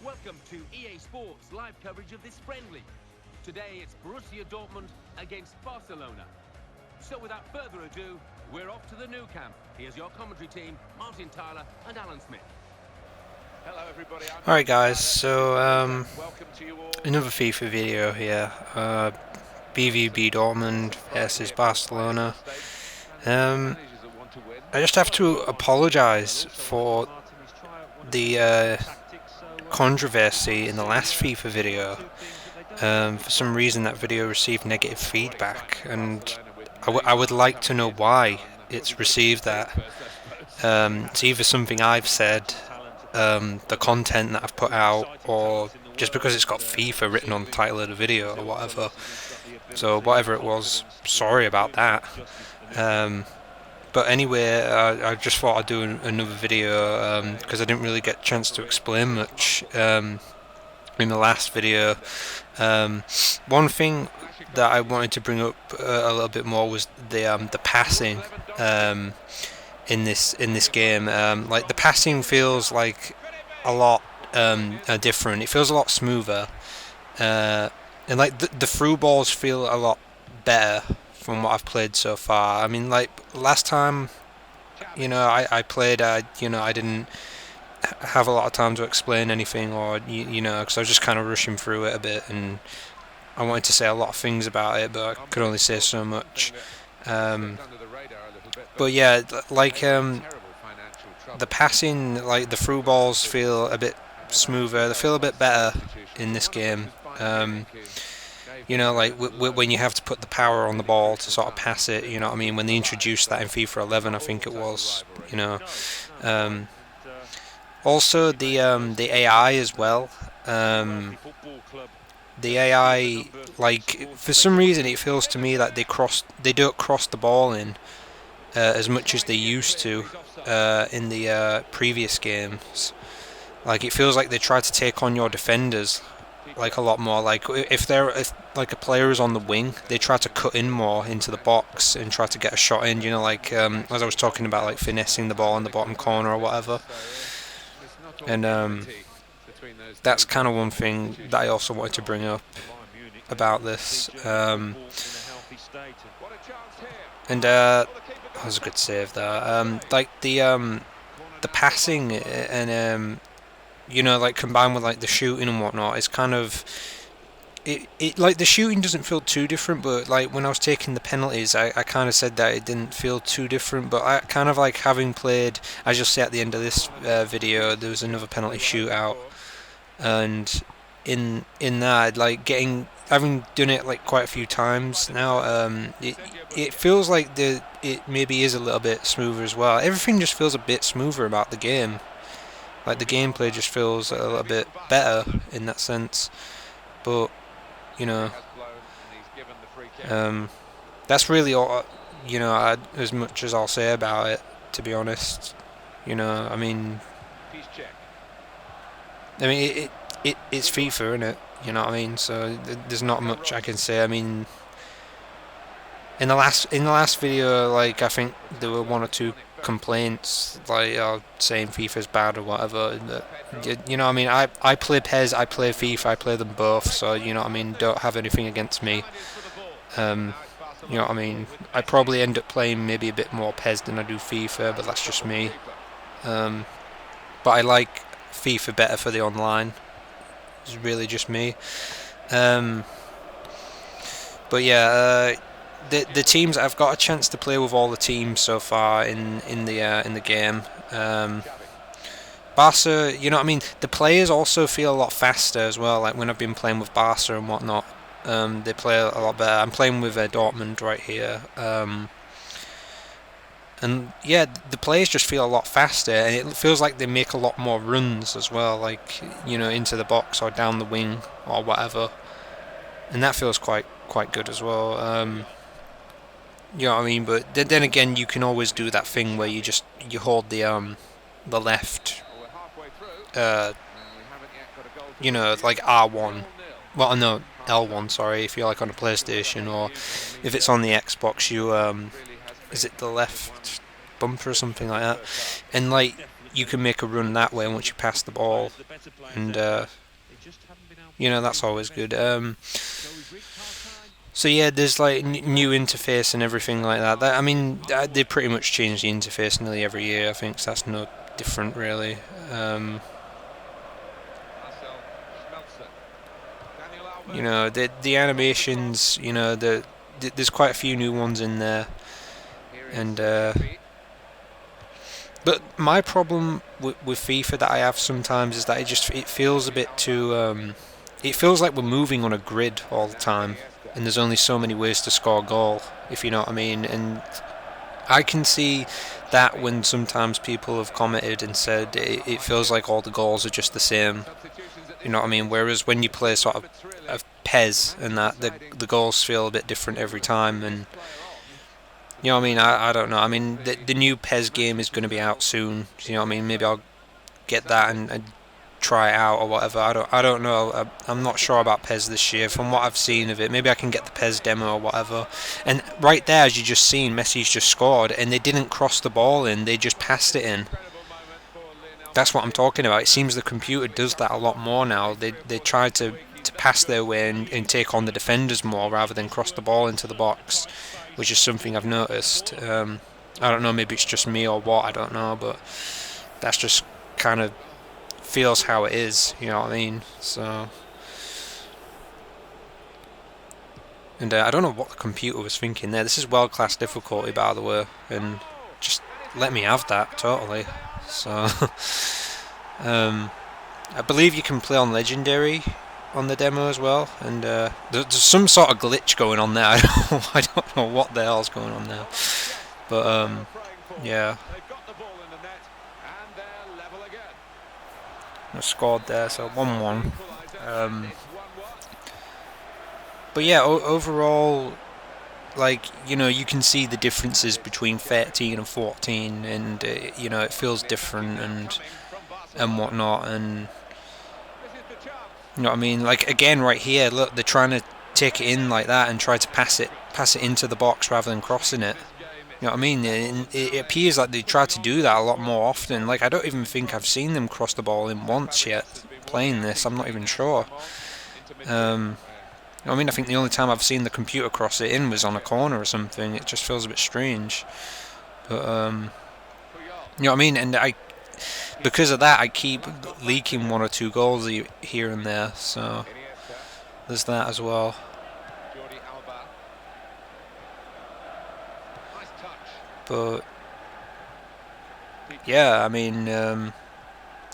Welcome to EA Sports live coverage of this friendly. Today it's Borussia Dortmund against Barcelona. So without further ado, we're off to the new camp. Here's your commentary team, Martin Tyler and Alan Smith. Hello everybody. Alright guys, so another FIFA video here. BVB Dortmund versus Barcelona. I just have to apologise for the controversy in the last FIFA video. For some reason that video received negative feedback, and I would like to know why it's received that. It's either something I've said, the content that I've put out, or just because it's got FIFA written on the title of the video or whatever. So whatever it was, sorry about that. But anyway, I just thought I'd do another video because I didn't really get a chance to explain much in the last video. One thing that I wanted to bring up a little bit more was the passing in this game. Like the passing feels like a lot different. It feels a lot smoother, and like the through balls feel a lot better from what I've played so far. I mean, like last time, I played, I didn't have a lot of time to explain anything, or because I was just kind of rushing through it a bit, and I wanted to say a lot of things about it, but I could only say so much. But yeah, like the passing, like the through balls feel a bit smoother. They feel a bit better in this game. Like when you have to put the power on the ball to sort of pass it, you know what I mean? When they introduced that in FIFA 11, I think it was, Also, the AI as well. The AI, like for some reason, it feels to me like they don't cross the ball in as much as they used to in the previous games. Like it feels like they try to take on your defenders like a lot more. Like if like a player is on the wing, they try to cut in more into the box and try to get a shot in. Like as I was talking about, like finessing the ball in the bottom corner or whatever. And that's kind of one thing that I also wanted to bring up about this. And that was a good save there. Like the passing and like combined with like the shooting and whatnot, it's kind of it like the shooting doesn't feel too different, but like when I was taking the penalties, I kind of said that it didn't feel too different. But I kind of like having played, as you'll see at the end of this video, there was another penalty shootout, and in that, like having done it like quite a few times now, it feels like it maybe is a little bit smoother as well. Everything just feels a bit smoother about the game. Like the gameplay just feels a little bit better in that sense. But that's really all. As much as I'll say about it, to be honest. I mean, it's FIFA, isn't it? You know what I mean? So there's not much I can say. I mean, in the last video, like I think there were one or two complaints, like saying FIFA's bad or whatever. You know what I mean? I play PES, I play FIFA, I play them both. So you know what I mean? Don't have anything against me. You know what I mean? I probably end up playing maybe a bit more PES than I do FIFA, but that's just me. But I like FIFA better for the online. It's really just me. But yeah, the teams, I've got a chance to play with all the teams so far in the game. Barca, you know what I mean? The players also feel a lot faster as well. Like when I've been playing with Barca and whatnot, they play a lot better. I'm playing with Dortmund right here. And yeah, the players just feel a lot faster, and it feels like they make a lot more runs as well, like into the box or down the wing or whatever, and that feels quite good as well. You know what I mean? But then again, you can always do that thing where you hold the left, like R1. Well, no, L1. Sorry, if you're like on a PlayStation, or if it's on the Xbox, you is it the left bumper or something like that? And like you can make a run that way once you pass the ball, and you know, that's always good. So yeah, there's like new interface and everything like that. I mean, they pretty much change the interface nearly every year. I think so that's no different really. You know, the animations. You know, there's quite a few new ones in there, and but my problem with FIFA that I have sometimes is that it feels a bit too. It feels like we're moving on a grid all the time, and there's only so many ways to score a goal, if you know what I mean. And I can see that when sometimes people have commented and said it feels like all the goals are just the same. You know what I mean? Whereas when you play sort of PES and that, the goals feel a bit different every time. And you know what I mean? I don't know. I mean, the new PES game is going to be out soon. You know what I mean? Maybe I'll get that and try it out or whatever. I don't know. I'm not sure about PES this year. From what I've seen of it, maybe I can get the PES demo or whatever. And right there, as you just seen, Messi's just scored, and they didn't cross the ball in. They just passed it in. That's what I'm talking about. It seems the computer does that a lot more now. They try to pass their way and take on the defenders more rather than cross the ball into the box, which is something I've noticed. I don't know. Maybe it's just me or what. I don't know, but that's just kind of feels how it is, you know what I mean? So, and I don't know what the computer was thinking there. This is world-class difficulty, by the way, and just let me have that totally. So, I believe you can play on legendary on the demo as well, and there's some sort of glitch going on there. I don't know what the hell's going on there, but yeah. I scored there, so 1-1. But yeah, overall, like, you know, you can see the differences between 13 and 14, and you know, it feels different and whatnot, and you know what I mean. Like again, right here, look, they're trying to take it in like that and try to pass it into the box rather than crossing it. You know what I mean? It appears like they try to do that a lot more often. Like, I don't even think I've seen them cross the ball in once yet playing this. I'm not even sure. I mean, I think the only time I've seen the computer cross it in was on a corner or something. It just feels a bit strange. But, you know what I mean? And because of that, I keep leaking 1 or 2 goals here and there. So, there's that as well. But yeah, I mean,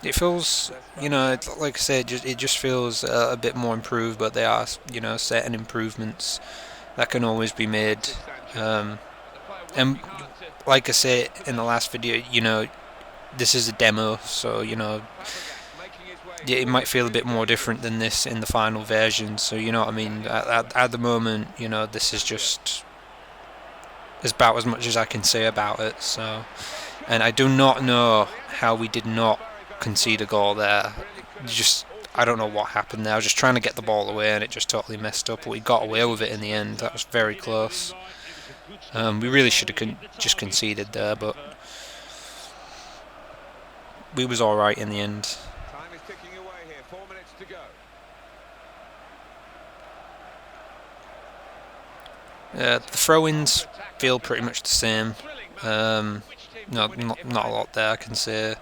it feels, you know, like I said, it just feels a bit more improved. But there are, you know, certain improvements that can always be made. And like I said in the last video, you know, this is a demo, so you know, it might feel a bit more different than this in the final version. So you know what I mean. At the moment, you know, this is just about as much as I can say about it. So, and I do not know how we did not concede a goal there. I don't know what happened there. I was just trying to get the ball away and it just totally messed up. But we got away with it in the end. That was very close. We really should have just conceded there, but we was all right in the end. Time is ticking away here. 4 minutes to go. The throw-ins feel pretty much the same. No, not a lot there, I can say.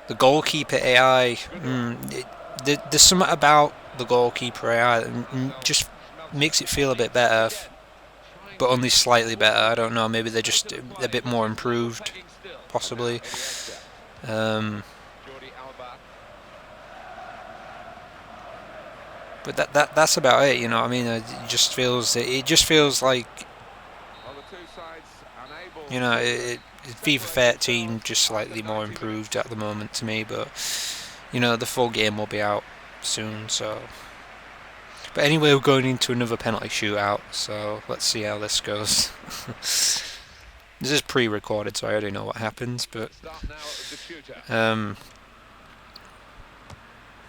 The goalkeeper AI, there's something about the goalkeeper AI that just makes it feel a bit better, but only slightly better. I don't know, maybe they're just a bit more improved, possibly. But that's about it, you know what I mean? It just feels like, you know, FIFA 13 just slightly more improved at the moment to me, but you know, the full game will be out soon, so. But anyway, we're going into another penalty shootout, so let's see how this goes. This is pre-recorded, so I already know what happens, but as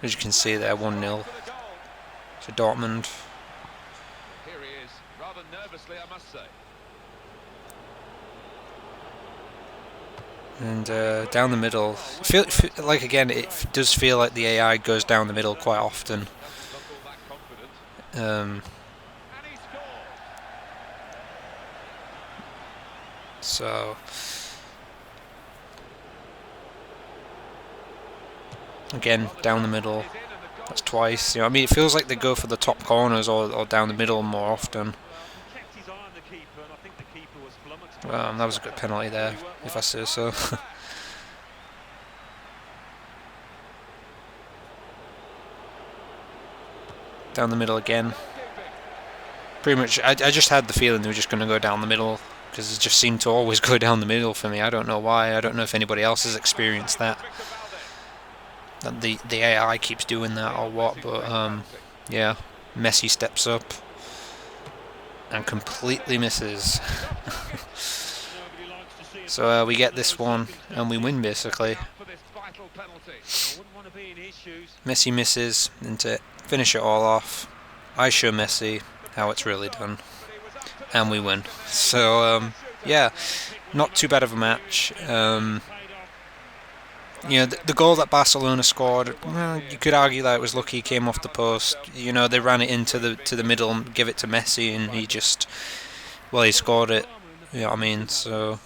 you can see there, 1-0 to Dortmund. Here he is, rather nervously, I must say. And down the middle, like again, it does feel like the AI goes down the middle quite often. So again, down the middle. That's twice. You know, I mean, it feels like they go for the top corners or down the middle more often. That was a good penalty there, if I say so. Down the middle again. Pretty much, I just had the feeling they were just going to go down the middle, because it just seemed to always go down the middle for me. I don't know why. I don't know if anybody else has experienced that. That the AI keeps doing that or what, but yeah. Messi steps up and completely misses. So we get this one and we win basically. Messi misses, and to finish it all off, I show Messi how it's really done, and we win. So yeah, not too bad of a match. You know, the goal that Barcelona scored, well, you could argue that it was lucky. He came off the post. You know, they ran it into the middle and give it to Messi, and he just, well, he scored it. You know what I mean? So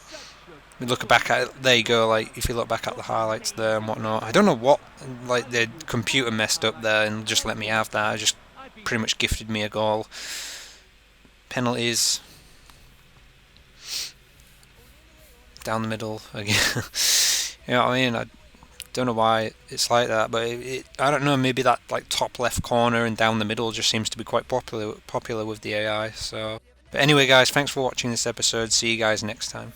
we look back at it, there you go. Like, if you look back at the highlights there and whatnot, I don't know what, like, the computer messed up there and just let me have that. It just pretty much gifted me a goal. Penalties down the middle again. You know what I mean? I don't know why it's like that, but I don't know. Maybe that like top left corner and down the middle just seems to be quite popular with the AI. So, but anyway, guys, thanks for watching this episode. See you guys next time.